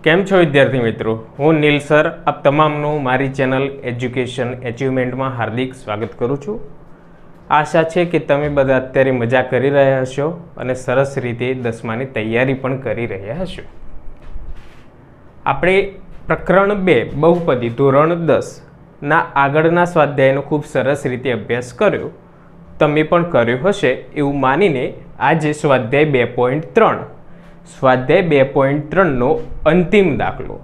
કેમ છો વિદ્યાર્થી મિત્રો? હું નીલ સર આપ તમામનું મારી ચેનલ એજ્યુકેશન એચિવમેન્ટમાં હાર્દિક સ્વાગત કરું છું. આશા છે કે તમે બધા અત્યારે મજા કરી રહ્યા હશો અને સરસ રીતે 10માની તૈયારી પણ કરી રહ્યા હશો. આપણે પ્રકરણ 2 બહુપદી ધોરણ 10 ના આગળના સ્વાધ્યાયનો ખૂબ સરસ રીતે અભ્યાસ કર્યો. તમે પણ કર્યો હશે એવું માનીને આજે સ્વાધ્યાય 2.3 સ્વાધ્યાય 2.3નો અંતિમ દાખલો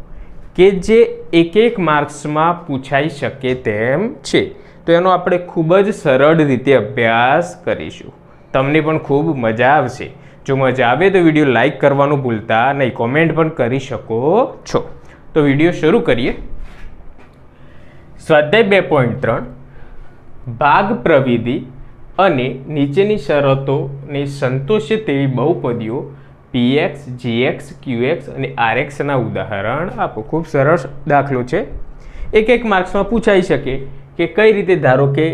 કે જે એક માર્ક્સમાં પૂછાઈ શકે તેમ છે, તો એનો આપણે ખૂબ જ સરળ રીતે અભ્યાસ કરીશું. તમને પણ ખૂબ મજા આવશે. જો મજા આવે તો વિડીયો લાઈક કરવાનું ભૂલતા નહીં, કોમેન્ટ પણ કરી શકો છો. તો વિડીયો શરૂ કરીએ. સ્વાધ્યાય 2.3 ભાગ પ્રવિધિ અને નીચેની શરતોને સંતોષે તેવી બહુપદીઓ px, gx, qx અને rxના ઉદાહરણ આપો. ખૂબ સરસ દાખલો છે. એક માર્ક્સમાં પૂછાઈ શકે કે કઈ રીતે. ધારો કે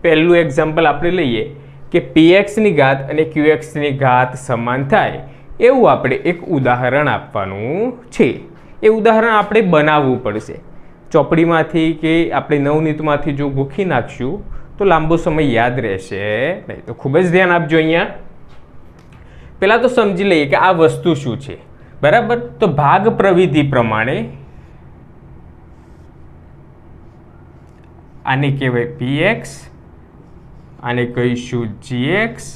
પહેલું એક્ઝામ્પલ આપણે લઈએ કે pxની ઘાત અને qxની ઘાત સમાન થાય એવું આપણે એક ઉદાહરણ આપવાનું છે. એ ઉદાહરણ આપણે બનાવવું પડશે ચોપડીમાંથી કે આપણે નવનીતમાંથી. જો ગોખી નાખશું તો લાંબો સમય યાદ રહેશે નહીં. તો ખૂબ જ ધ્યાન આપજો. અહીંયા પહેલાં તો સમજી લઈએ કે આ વસ્તુ શું છે, બરાબર. તો ભાગ પ્રવિધિ પ્રમાણે આને કહેવાય px, આને કહીશું gx,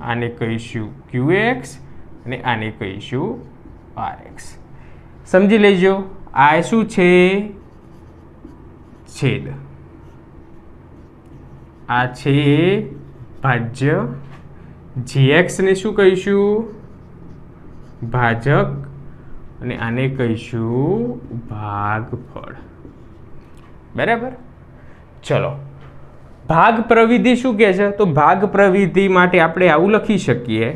આને કહીશું qx અને આને કહીશું rx. સમજી લેજો. આ શું છે? છેદ. આ છે ભાજ્ય. gx ને શું કહીશું? ભાજક. અને આને કહીશું ભાગફળ, બરાબર. ચલો, ભાગ પ્રવિધિ શું કહે છે? તો ભાગ પ્રવિધિ માટે આપણે આવું લખી શકીએ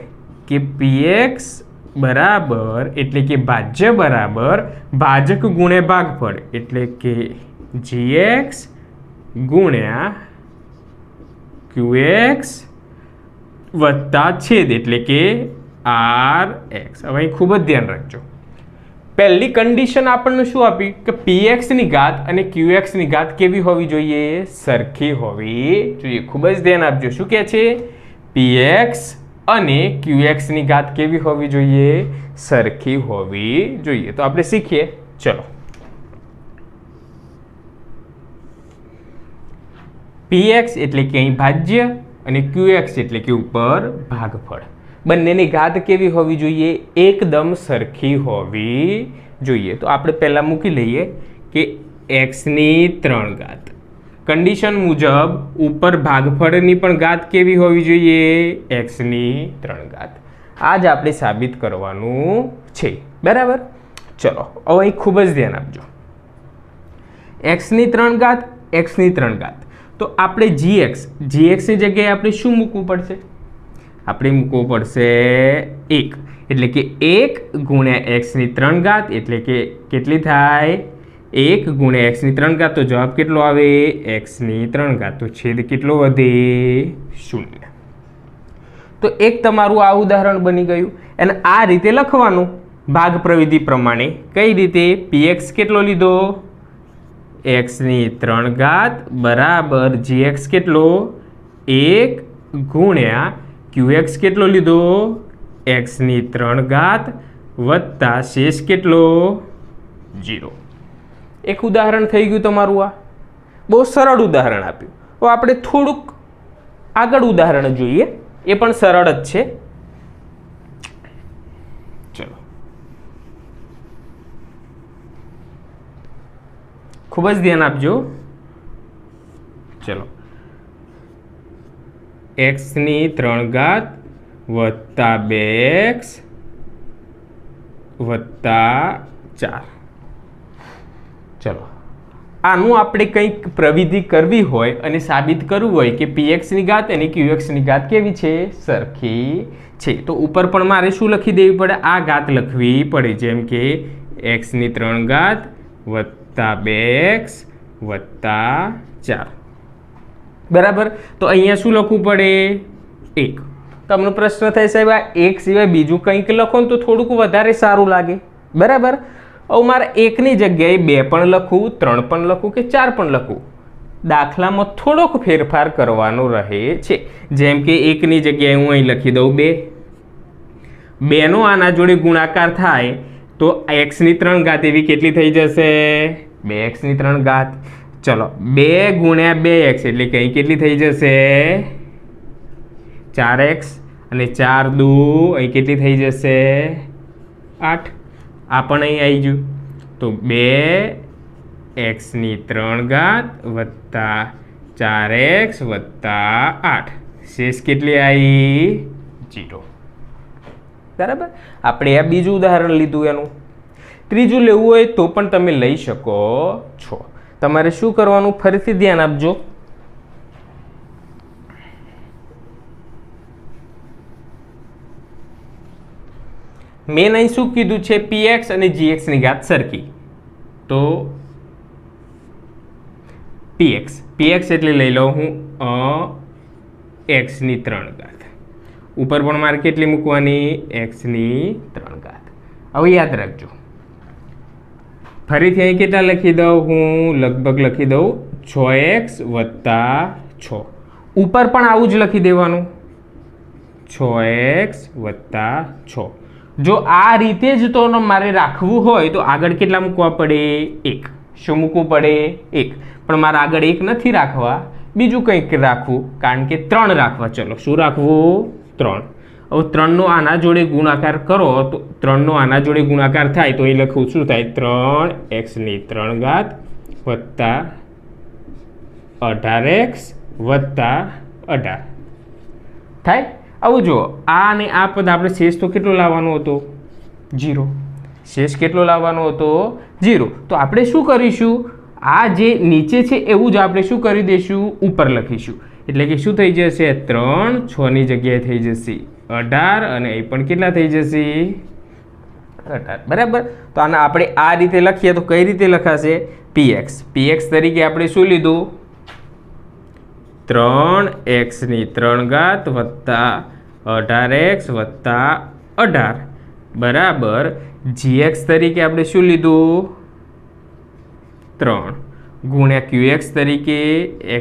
કે px બરાબર એટલે કે ભાજ્ય બરાબર ભાજક ગુણ્યા ભાગફળ એટલે કે gx ગુણ્યા qx વત્તા છેદ એટલે કે rx. હવે અહીં ખૂબ જ ધ્યાન રાખજો. પહેલી કન્ડિશન આપણને શું આપી કે pxની ઘાત અને qxની ઘાત કેવી હોવી જોઈએ? સરખી હોવી જોઈએ. ખૂબ જ ધ્યાન આપજો. શું કહે છે? px અને qxની ઘાત કેવી હોવી જોઈએ? સરખી હોવી જોઈએ. તો આપણે શીખીએ. ચલો, px એટલે કે અહીં ભાજ્ય અને qx એટલે કે ઉપર ભાગફળ. બંનેની ઘાત કેવી હોવી જોઈએ? એકદમ સરખી હોવી જોઈએ. તો આપણે પહેલા મૂકી લઈએ કે xની 3 ઘાત. કન્ડિશન મુજબ ઉપર ભાગફળની પણ ઘાત કેવી હોવી જોઈએ? xની 3 ઘાત. આ જ આપણે સાબિત કરવાનું છે, બરાબર. ચલો, હવે અહીં ખૂબ જ ધ્યાન આપજો. xની 3 ઘાત, xની 3 ઘાત. તો આપણે gxની જગ્યાએ આપણે શું મૂકવું પડશે? આપણે મૂકવું પડશે 1. એટલે કે 1 ગુણ્યા xની 3 ઘાત એટલે કે કેટલી થાય? 1 ગુણ્યા xની 3 ઘાત. તો જવાબ કેટલો આવે? xની 3 ઘાત. તો છેદ કેટલો વધે? 0. તો એક તમારું આ ઉદાહરણ બની ગયું. અને આ રીતે લખવાનું ભાગ પ્રવિધિ પ્રમાણે. કઈ રીતે? px કેટલો લીધો? xની 3 ઘાત બરાબર gx કેટલો? 1 ગુણ્યા qx કેટલો લીધો? xની 3 ઘાત વત્તા શેષ કેટલો? 0. એક ઉદાહરણ થઈ ગયું તમારું. આ બહુ સરળ ઉદાહરણ આપ્યું. તો આપણે થોડુંક આગળ ઉદાહરણ જોઈએ. એ પણ સરળ જ છે. ચલો, ખૂબ જ ધ્યાન આપજો. ચલો, xની 3 ઘાત વત્તા 2x વત્તા 4. ચલો, આનું આપણે કંઈક પ્રવિધિ કરવી હોય અને સાબિત કરવું હોય કે pxની ઘાત અને qxની ઘાત કેવી છે? સરખી છે. તો ઉપર પણ મારે શું લખી દેવી પડે? આ ઘાત લખવી પડે. જેમ કે xની 3 ઘાત વત્તા 2x વત્તા 4, બરાબર. તો અહીંયા શું લખવું પડે? 1. તમને પ્રશ્ન થાય સાહેબ આ 1 સિવાય બીજું કંઈક લખો ને તો થોડુંક વધારે સારું લાગે. બરાબર. હવે મારે એકની જગ્યાએ 2 પણ લખવું, 3 પણ લખવું કે 4 પણ લખવું, દાખલામાં થોડોક ફેરફાર કરવાનો રહે છે. જેમ કે એકની જગ્યાએ હું અહીં લખી દઉં 2. 2નો આના જોડે ગુણાકાર થાય તો x ની 3 ઘાત એવી કેટલી થઈ જશે? 2x ની 3 ઘાત. ચલો 2 ગુણ્યા 2x એટલે કે અહીં કેટલી થઈ જશે? 4x. અને 4 દુ અહીં કેટલી થઈ જશે? 8. આ પણ અહીં આવી ગયું. તો 2x ની 3 ઘાત વત્તા 4x વત્તા 8 શેષ કેટલી આવી? 0. બરાબર. આપણે આ બીજું ઉદાહરણ લીધું એનું. ત્રીજું લેવું હોય તો પણ તમે લઈ શકો છો. તમારે શું કરવાનું ફરીથી ધ્યાન આપજો. મેં અહીં શું કીધું છે? px અને gx ની ઘાત સરખી. તો px એટલે લઈ લઉં હું x ની 3 ઘાત. ઉપર પણ મારે કેટલી મૂકવાની? x ની 3 ઘાત. હવે યાદ રાખજો, ફરીથી અહીં કેટલા લખી દઉં હું? લગભગ લખી દઉં 6x વત્તા 6. ઉપર પણ આવું જ લખી દેવાનું, 6x વત્તા 6. જો આ રીતે જ તો મારે રાખવું હોય તો આગળ કેટલા મૂકવા પડે? 1. શું મૂકવું પડે? 1. પણ મારે આગળ 1 નથી રાખવા, બીજું કંઈક રાખવું, કારણ કે 3 રાખવા. ચલો શું રાખવું? 3. હવે 3નો આના જોડે ગુણાકાર કરો તો 3નો આના જોડે ગુણાકાર થાય તો એ લખવું શું થાય? 3x ની 3 ઘાત વત્તા 18x વત્તા 18 થાય. આવું જુઓ, આ અને આ પદ આપણે શેષ તો કેટલો લાવવાનો હતો? 0. શેષ કેટલો લાવવાનો હતો? 0. તો આપણે શું કરીશું? આ જે નીચે છે એવું જ આપણે શું કરી દઈશું? ઉપર લખીશું. એટલે કે શું થઈ જશે? 3 6 ની જગ્યાએ થઈ જશે 18 અને એ પણ કેટલા થઈ જશે? 18. બરાબર. તો આને આપણે આ રીતે લખીએ તો કઈ રીતે લખાશે? px તરીકે આપણે શું લીધું? 3x ની 3 ઘાત વત્તા 18x વત્તા 18 બરાબર. gx તરીકે આપણે શું લીધું? 3 ગુણ્યા qx તરીકે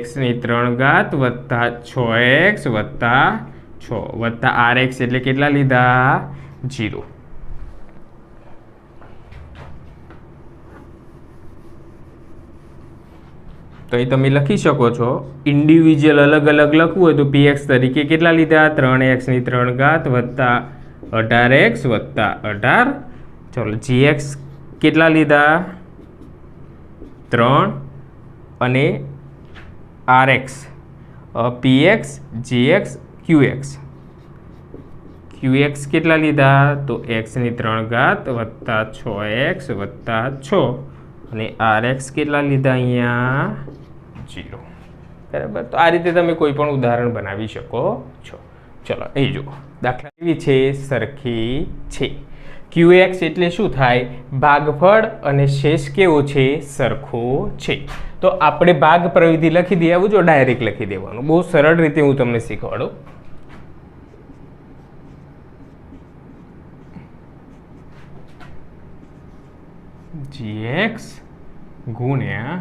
x ની 3 ઘાત વત્તા 6x વત્તા 6 વત્તા rx એટલે કેટલા લીધા? 0. તો અહીં તમે લખી શકો છો. ઇન્ડિવિજ્યુઅલ અલગ અલગ લખવું હોય તો px તરીકે કેટલા લીધા? 3x ની 3 ઘાત વત્તા 18x વત્તા 18. ચલો gx કેટલા લીધા? 3 અને rx. px gx qx કેટલા લીધા? તો x ની 3 ઘાત વત્તા 6x વત્તા 6 અને rx કેટલા લીધા? અહીંયા 0. બરાબર. તો આ રીતે તમે કોઈ પણ ઉદાહરણ બનાવી શકો છો. ચલો અહીં જુઓ, દાખલા એવી છે, સરખી છે. qx એટલે શું થાય? ભાગફળ અને શેષ કેવો છે? સરખો છે. તો આપણે ભાગ પ્રવિધિ લખી દઈએ. આવું જો ડાયરેક્ટ લખી દેવાનું, બહુ સરળ રીતે હું તમને શીખવાડું. gx ગુણ્યા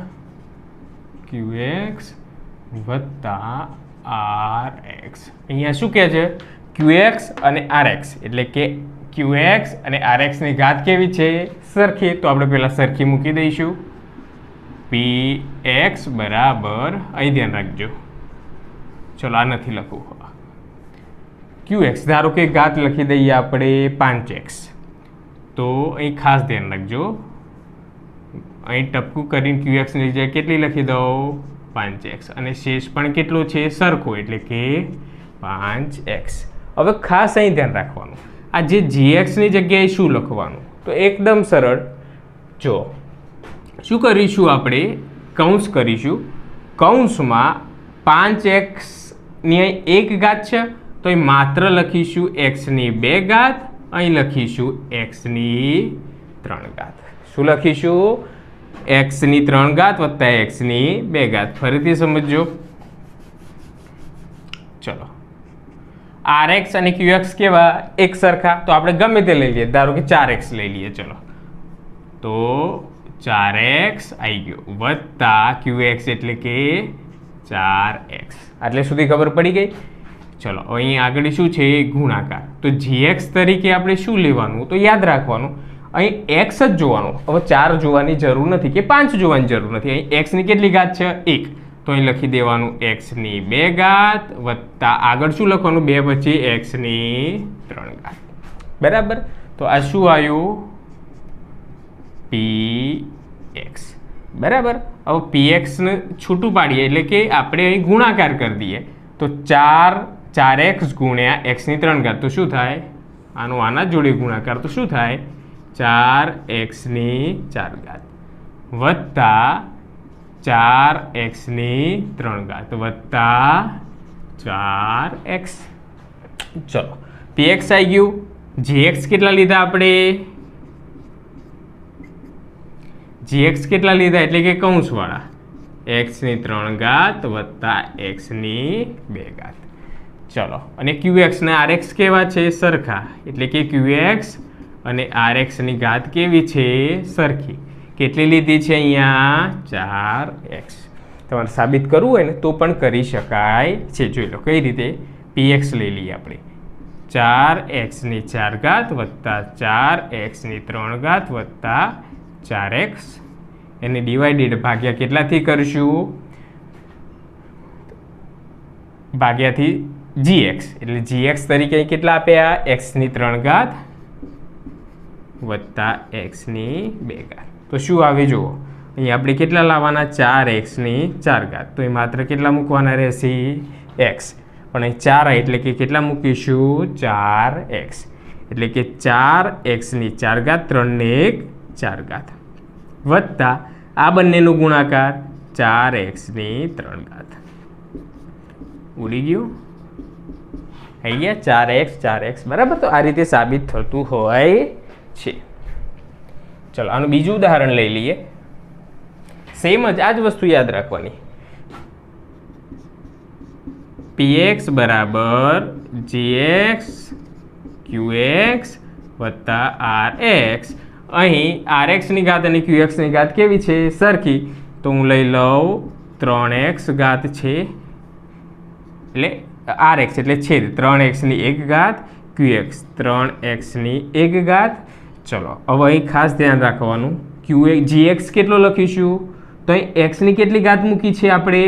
qx વત્તા rx. અહીંયા શું કહે છે? qx અને rx એટલે કે qx અને rx ની ઘાત કેવી છે? સરખી. તો આપણે પહેલા સરખી મૂકી દઈશું. px બરાબર, અહીં ધ્યાન રાખજો, ચલો આ નથી લખવું. qx ધારો કે ઘાત લખી દઈએ આપણે 5x. તો અહીં ખાસ ધ્યાન રાખજો, અહીં ટપકું કરીને qx ની જગ્યાએ કેટલી લખી દઉં? 5x. અને શેષ પણ કેટલો છે? સરખો, એટલે કે 5x. હવે ખાસ અહીં ધ્યાન રાખવાનું, આ જે gx ની જગ્યાએ શું લખવાનું? તો એકદમ સરળ. જો શું કરીશું આપણે? કૌંસ કરીશું. કૌંસમાં 5x ની અહીં 1 ઘાત છે તો અહીં માત્ર લખીશું x ની 2 ઘાત. અહીં લખીશું x ની 3 ઘાત. શું લખીશું? x ની 3 ઘાત વત્તા x ની 2 ઘાત. ફરીથી સમજો. ચલો rx અને qx કેવા? એક સરખા. તો આપણે ગમે તે લઈ લઈએ, ધારો કે 4x લઈ લઈએ. ચલો તો 4x આવી ગયો વત્તા qx એટલે કે 4x. આટલે સુધી ખબર પડી ગઈ. ચલો અહીં આગળ શું છે? ગુણાકાર. તો gx તરીકે આપણે શું લેવાનું? તો યાદ રાખવાનું અહીં x જ જોવાનું. હવે 4 જોવાની જરૂર નથી કે 5 જોવાની જરૂર નથી. અહીં x ની કેટલી ઘાત છે? 1. તો અહીં લખી દેવાનું x ની 2 ઘાત વત્તા આગળ શું લખવાનું? 2 પછી x ની 3 ઘાત. બરાબર. તો આ શું આવ્યું? px. બરાબર. હવે px ને છૂટું પાડીએ એટલે કે આપણે અહીં ગુણાકાર કરી દઈએ. તો 4x ગુણ્યા x ની 3 ઘાત તો શું થાય? આનો આના જોડે ગુણાકાર તો શું થાય? 4x ની 4 ઘાત વત્તા 4x ની 3 ઘાત વત્તા 4x. ચલો px આવી ગયું. gx કેટલા લીધા આપણે? gx કેટલા લીધા એટલે કે કૌંસવાળા x ની 3 ઘાત વત્તા x ની 2 ઘાત. ચલો અને qx ને rx કેવા છે? સરખા. એટલે કે qx અને rx ની ઘાત કેવી છે? સરખી. કેટલી લીધી છે અહીંયા? 4x. તમારે સાબિત કરવું હોય ને તો પણ કરી શકાય છે. જોઈ લો કઈ રીતે. px લઈ લઈએ આપણે. 4x ની 4 ઘાત વત્તા 4x ની 3 ઘાત વત્તા 4x. એને ડિવાઇડેડ ભાગ્યા કેટલાથી કરશું? ભાગ્યાથી gx. એટલે gx તરીકે કેટલા આપ્યા? x ની 3 ઘાત વત્તા x ની 2 ઘાત. તો શું આવે જુઓ અહીં આપણે કેટલા લાવવાના? 4x ની 4 ઘાત. તો એ માત્ર કેટલા મૂકવાના રહેશે? x. પણ અહીં 4 એટલે કે કેટલા મૂકીશું? 4x. એટલે કે 4x ની 4 ઘાત 3 ને 1 4 ઘાત વત્તા આ બંનેનો ગુણાકાર 4x ની 3 ઘાત. ઉડી ગયું? આવી ગયા 4x. બરાબર. તો આ રીતે સાબિત થતું હોય છે. ચલો આનું બીજું ઉદાહરણ લઈ લઈએ. સેમ જ આ જ વસ્તુ યાદ રાખવાની. px બરાબર gx qx વત્તા rx. અહીં rx ની ઘાત અને qx ની ઘાત કેવી છે? સરખી. તો હું લઈ લઉં 3x ઘાત છે એટલે rx એટલે છેદ 3x ની 1 ઘાત qx 3x ની 1 ઘાત. ચલો હવે અહીં ખાસ ધ્યાન રાખવાનું gx કેટલો લખીશું? તો અહીં x ની કેટલી ઘાત મૂકી છે આપણે?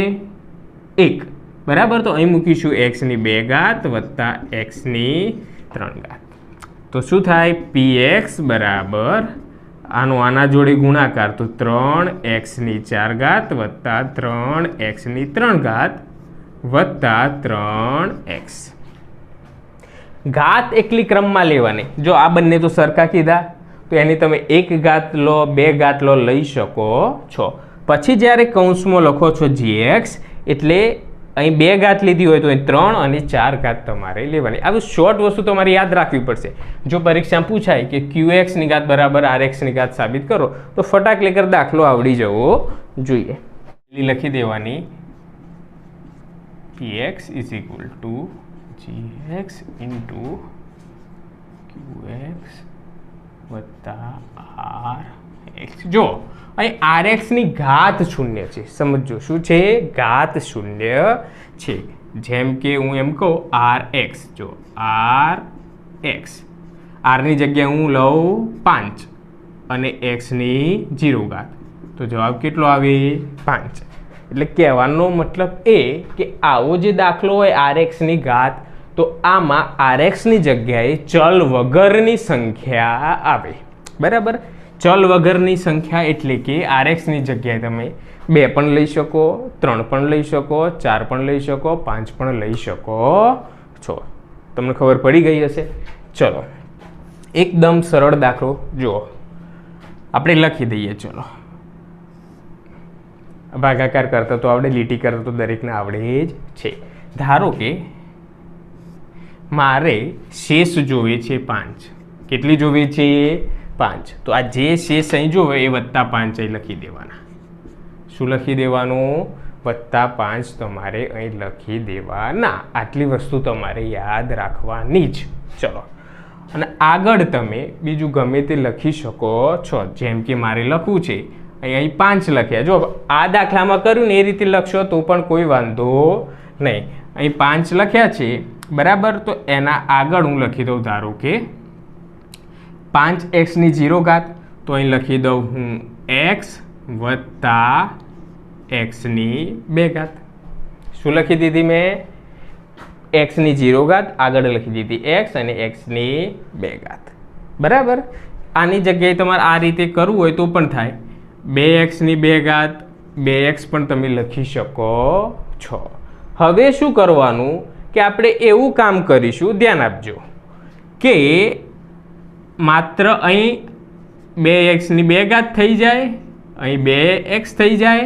1. બરાબર. તો અહીં મૂકીશું x ની 2 ઘાત વત્તા x ની 3 ઘાત. તો શું થાય? px બરાબર આનો આના જોડે ગુણાકાર તો 3x ની 4 ઘાત વત્તા 3x ની 3 ઘાત વત્તા 3x. ઘાત એકલી ક્રમમાં લેવાની. જો આ બંને તો સરખા કીધા તો એની તમે 1 ઘાત લો 2 ઘાત લો લઈ શકો છો. પછી જ્યારે કૌંસમાં લખો છો gx એટલે અહીં 2 ઘાત લીધી હોય તો અહીં 3 અને 4 ઘાત તમારે લેવાની. આવી શોર્ટ વસ્તુ તમારે યાદ રાખવી પડશે. જો પરીક્ષામાં પૂછાય કે qx ની ઘાત બરાબર rx ની ઘાત સાબિત કરો તો ફટાક લેકર દાખલો આવડી જવો જોઈએ. લખી દેવાની px is equal to gx into qx વત્તા rx. જો અહીં rx ની ઘાત શૂન્ય છે. સમજો શું છે? ઘાત શૂન્ય છે. જેમ કે હું એમ કહું rx. જો rx r ની જગ્યાએ હું લઉં 5 અને x ની 0 ઘાત તો જવાબ કેટલો આવે? 5. એટલે કહેવાનો મતલબ એ કે આવો જે દાખલો હોય rx ની ઘાત તો આમાં rx ની જગ્યાએ ચલ વગરની સંખ્યા આવે. બરાબર. ચલ વગરની સંખ્યા એટલે કે rx ની જગ્યાએ તમે 2 પણ લઈ શકો, 3 પણ લઈ શકો, 4 પણ લઈ શકો, 5 પણ લઈ શકો છો. તમને ખબર પડી ગઈ હશે. ચલો એકદમ સરળ દાખલો જુઓ આપણે લખી દઈએ. ચલો ભાગાકાર કરતા તો આવડે, લીટી કરતા તો દરેકને આવડે જ છે. ધારો કે મારે શેષ જોવે છે 5. કેટલી જોવે છે? 5. તો આ જે શેષ અહીં જોવે એ વત્તા 5 અહીં લખી દેવાના. શું લખી દેવાનું? વત્તા 5 તમારે અહીં લખી દેવાના. આટલી વસ્તુ તમારે યાદ રાખવાની જ. ચલો અને આગળ તમે બીજું ગમે તે લખી શકો છો. જેમ કે મારે લખવું છે અહીં 5 લખ્યા. જો આ દાખલામાં કર્યું ને એ રીતે લખશો તો પણ કોઈ વાંધો નહીં. અહીં 5 લખ્યા છે બરાબર, તો એના આગળ હું લખી દઉં ધારો કે 5x ની 0 ઘાત. તો અહીં લખી દઉં હું x વત્તા x ની 2 ઘાત. શું લખી દીધી મેં? x ની 0 ઘાત, આગળ લખી દીધી x અને x ની 2 ઘાત. બરાબર. આની જગ્યાએ તમારે આ રીતે કરવું હોય તો પણ થાય. 2x ની 2 ઘાત, 2x પણ તમે લખી શકો છો. હવે શું કરવાનું કે આપણે એવું કામ કરીશું, ધ્યાન આપજો, કે માત્ર અહીં 2x ની 2 ઘાત થઈ જાય, અહીં 2x થઈ જાય,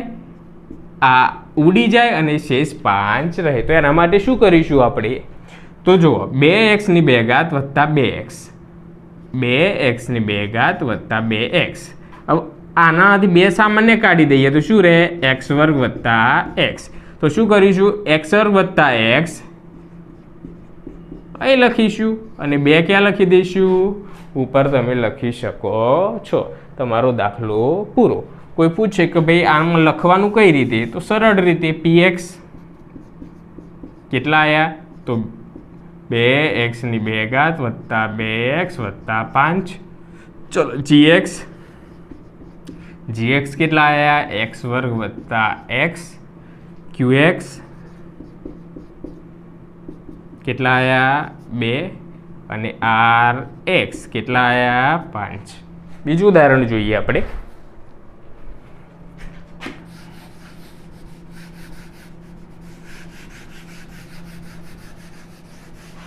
આ ઉડી જાય અને શેષ 5 રહે. તો એના માટે શું કરીશું આપણે? તો જુઓ, 2x ની 2 ઘાત વત્તા 2x, 2x ની 2 ઘાત વત્તા 2x. હવે આનાથી 2 સામાન્ય કાઢી દઈએ તો શું રહે? x વર્ગ વત્તા x. તો શું કરીશું? x વર્ગ વત્તા x અહીં લખીશું અને 2 ક્યાં લખી દઈશું? ઉપર તમે લખી શકો છો. તમારો દાખલો પૂરો. કોઈ પૂછે કે ભાઈ આમાં લખવાનું કઈ રીતે? તો સરળ રીતે px કેટલા આવ્યા? તો 2x ની 2 ઘાત વત્તા 2x વત્તા 5. ચલો gx કેટલા આવ્યા? x વર્ગ વત્તા x. qx કેટલા આવ્યા? 2 અને rx કેટલા આવ્યા? 5. બીજું ઉદાહરણ જોઈએ આપણે.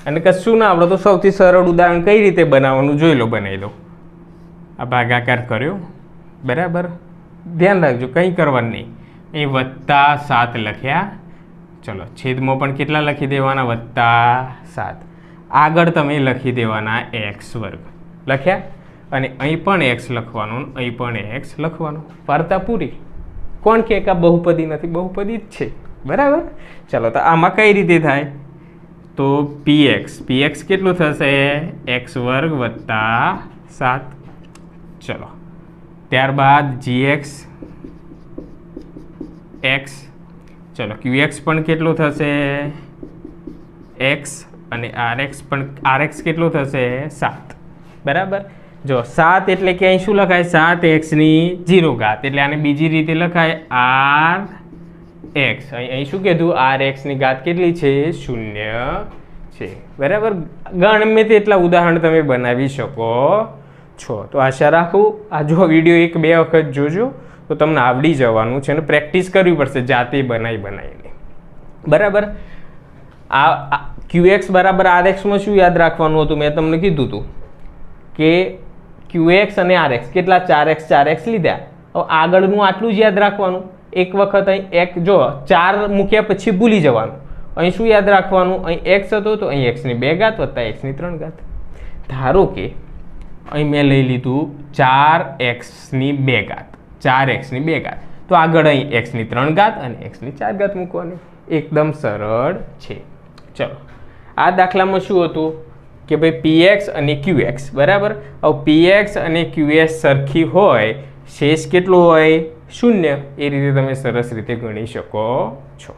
અને કશું ના આવડે તો સૌથી સરળ ઉદાહરણ કઈ રીતે બનાવવાનું જોઈ લો, બનાવી દો. આ ભાગાકાર કર્યો બરાબર. ધ્યાન રાખજો કંઈ કરવાનું નહીં. અહીં વત્તા 7 લખ્યા. ચલો છેદમાં પણ કેટલા લખી દેવાના? વત્તા 7. આગળ તમે લખી દેવાના x વર્ગ લખ્યા અને અહીં પણ x લખવાનું, અહીં પણ x લખવાનું. વાર્તા પૂરી. કોણ કે આ બહુપદી નથી? બહુપદી જ છે બરાબર. ચલો તો આમાં કઈ રીતે થાય? તો px કેટલું થશે? x વર્ગ વત્તા 7. ચલો ત્યારબાદ gx x. ચલો qx પણ કેટલું થશે? x અને rx કેટલું થશે? 7. બરાબર. જો 7 એટલે કે અહીં શું લખાય? 7x ની 0 ઘાત. એટલે આને બીજી રીતે લખાય rx. અહીં શું કીધું? rx ની ઘાત કેટલી છે? 0 છે. બરાબર. ગમે તેટલા ઉદાહરણ તમે બનાવી શકો છો. તો આશા રાખું આ જો વિડીયો 1-2 વખત જોજો તો તમને આવડી જવાનું છે અને પ્રેક્ટિસ કરવી પડશે જાતે બનાવીને. બરાબર. આ qx બરાબર rxમાં શું યાદ રાખવાનું હતું? મેં તમને કીધું હતું કે qx અને rx કેટલા? 4x લીધા. હવે આગળનું આટલું જ યાદ રાખવાનું. એક વખત અહીં એક જો 4 મૂક્યા પછી ભૂલી જવાનું. અહીં શું યાદ રાખવાનું? અહીં x હતો તો અહીં x ની 2 ઘાત વત્તા x ની 3 ઘાત. ધારો કે અહીં મેં લઈ લીધું 4x ની 2 ઘાત, 4x ની 2 ઘાત. તો આગળ અહીં x ની 3 ઘાત અને x ની 4 ઘાત મૂકવાની. એકદમ સરળ છે. ચલો આ દાખલામાં શું હતું કે ભાઈ px અને qx બરાબર. હવે px અને qs સરખી હોય, શેષ કેટલો હોય? 0. એ રીતે તમે સરસ રીતે ગણી શકો છો.